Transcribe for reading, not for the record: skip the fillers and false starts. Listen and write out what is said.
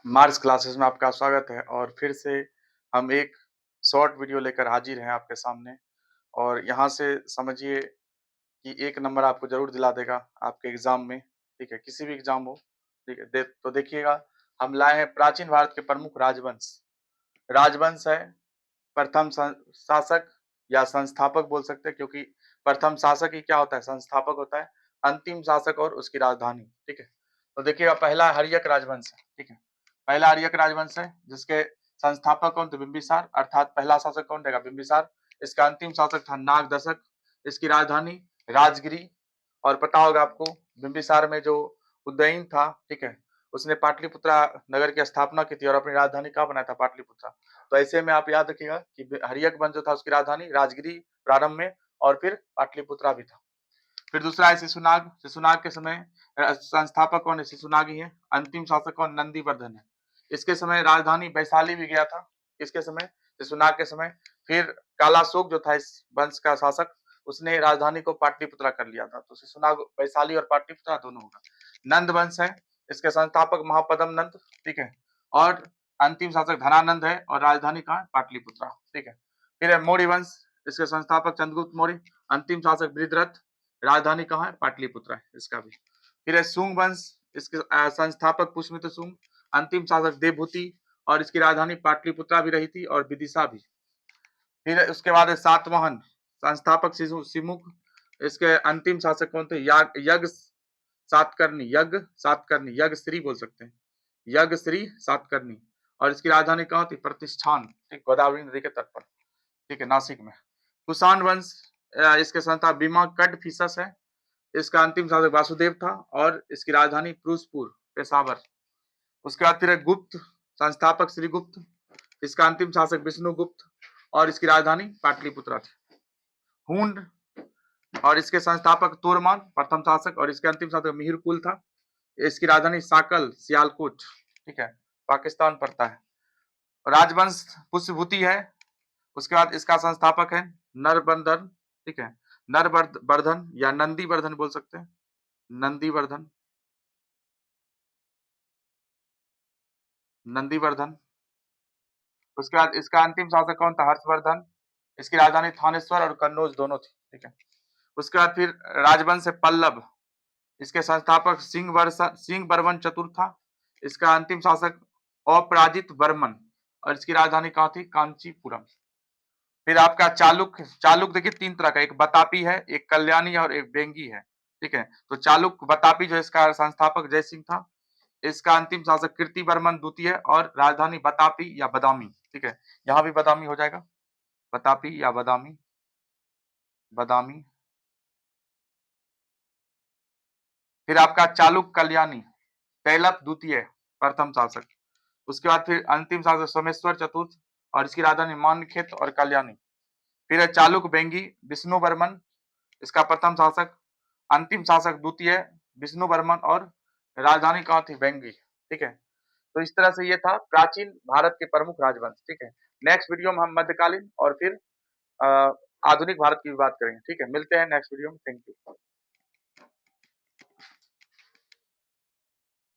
Mars classes में आपका स्वागत है और फिर से हम एक शॉर्ट वीडियो लेकर हाजिर हैं आपके सामने। और यहाँ से समझिए कि 1 नंबर आपको ज़रूर दिला देगा आपके एग्ज़ाम में, ठीक है? किसी भी एग्ज़ाम हो, ठीक है? तो देखिएगा, हम लाए हैं प्राचीन भारत के प्रमुख राजवंश। राजवंश है प्रथम शासक या संस्थापक बोल सकते हैं, क्योंकि प्रथम शासक ही क्या होता है? संस्थापक होता है। अंतिम शासक और उसकी राजधानी, ठीक है? तो देखिएगा, पहला हर्यक राजवंश है, ठीक है? पहला हर्यक राजवंश है जिसके संस्थापक कौन थे? बिंबिसार, अर्थात पहला शासक कौन रहेगा? बिंबिसार। इसका अंतिम शासक था नाग दशक। इसकी राजधानी राजगिरी। और पता होगा आपको, बिंबिसार में जो उदयन था, ठीक है, उसने पाटलिपुत्रा नगर की स्थापना की थी और अपनी राजधानी कहाँ बनाया था? पाटलिपुत्रा। तो ऐसे में आप याद रखिएगा कि हर्यक वंश जो था उसकी राजधानी राजगिरी प्रारंभ में, और फिर पाटलिपुत्रा भी था। फिर दूसरा है शिशुनाग। शिशुनाग के समय संस्थापक कौन है? शिशुनाग ही है। अंतिम शासक कौन? नंदीवर्धन है। इसके समय राजधानी वैशाली भी गया था। इसके समय, शिशुनाग के समय। फिर कालाशोक जो था इस वंश का शासक, उसने राजधानी को पाटलिपुत्रा कर लिया था। तो शिशुनाग वैशाली और पाटलिपुत्रा दोनों होगा। नंद वंश है, इसके संस्थापक महापद्म नंद, ठीक है, और अंतिम शासक धनानंद है, और राजधानी कहाँ है? पाटलिपुत्रा, ठीक है। फिर है मौर्य वंश, इसके संस्थापक चंद्रगुप्त मौर्य, अंतिम शासक बृहद्रथ, राजधानी कहाँ है? पाटलिपुत्रा है इसका भी। फिर है शुंग वंश, इसके संस्थापक पुष्यमित्र शुंग, अंतिम शासक देवभूति, और इसकी राजधानी पाटलिपुत्रा भी रही थी और विदिशा भी। फिर उसके बाद है सातवाहन, संस्थापक सिमुक, इसके अंतिम शासक कौन थे? यज्ञ सातकर्णी, यज्ञ श्री बोल सकते हैं, यज्ञ श्री सातकर्णी। और इसकी राजधानी कहाँ थी? प्रतिष्ठान, ठीक, गोदावरी नदी के तट पर, ठीक है, नासिक में। कुषाण वंश, इसके संस्थापक बीमा कटफिसस है। इसका अंतिम शासक वासुदेव था, और इसकी राजधानी फिरोजपुर, पेशावर। उसके बाद फिर है गुप्त, संस्थापक श्रीगुप्त, इसका अंतिम शासक विष्णुगुप्त, और इसकी राजधानी पाटलिपुत्रा थी। हुंड, और इसके संस्थापक तोरमान, प्रथम शासक, और इसके अंतिम शासक मिहिरकुल था। इसकी राजधानी साकल, सियालकोट, ठीक है, पाकिस्तान पड़ता है। राजवंश पुष्यभूति है। उसके बाद इसका संस्थापक है नरबंधन, ठीक है, नरवर्धन या नंदीवर्धन बोल सकते हैं, नंदीवर्धन, नंदीवर्धन। उसके बाद इसका अंतिम शासक कौन था? हर्षवर्धन। इसकी राजधानी थानेश्वर और कन्नौज दोनों थी, ठीक है। उसके बाद फिर राजवंश है पल्लव, इसके संस्थापक सिंह बर्मन चतुर्था। इसका अंतिम शासक अपराजित वर्मन, और इसकी राजधानी कहाँ थी? कांचीपुरम। फिर आपका चालुक्य। चालुक्य देखिए 3 तरह का, एक बतापी है, एक कल्याणी और एक बेंगी है, ठीक है। तो चालुक्य बतापी जो इसका संस्थापक जय सिंह था। इसका अंतिम शासक कीर्ति वर्मन द्वितीय, और राजधानी बतापी या बदामी, ठीक है। यहाँ भी बदामी हो जाएगा, बतापी या बदामी, बदामी। फिर आपका चालुक्य कल्याणी, तैलप द्वितीय, प्रथम शासक। उसके बाद फिर अंतिम शासक सोमेश्वर चतुर्थ, और इसकी राजधानी मानखेत और कल्याणी। फिर है चालुक्य बेंगी, विष्णु वर्मन, इसका प्रथम शासक, अंतिम शासक द्वितीय विष्णु वर्मन, और राजधानी कहाँ थी? बेंगी, ठीक है। तो इस तरह से ये था प्राचीन भारत के प्रमुख राजवंश, ठीक है। नेक्स्ट वीडियो में हम मध्यकालीन और फिर आधुनिक भारत की भी बात करेंगे, ठीक है। मिलते हैं नेक्स्ट वीडियो में। Thank you.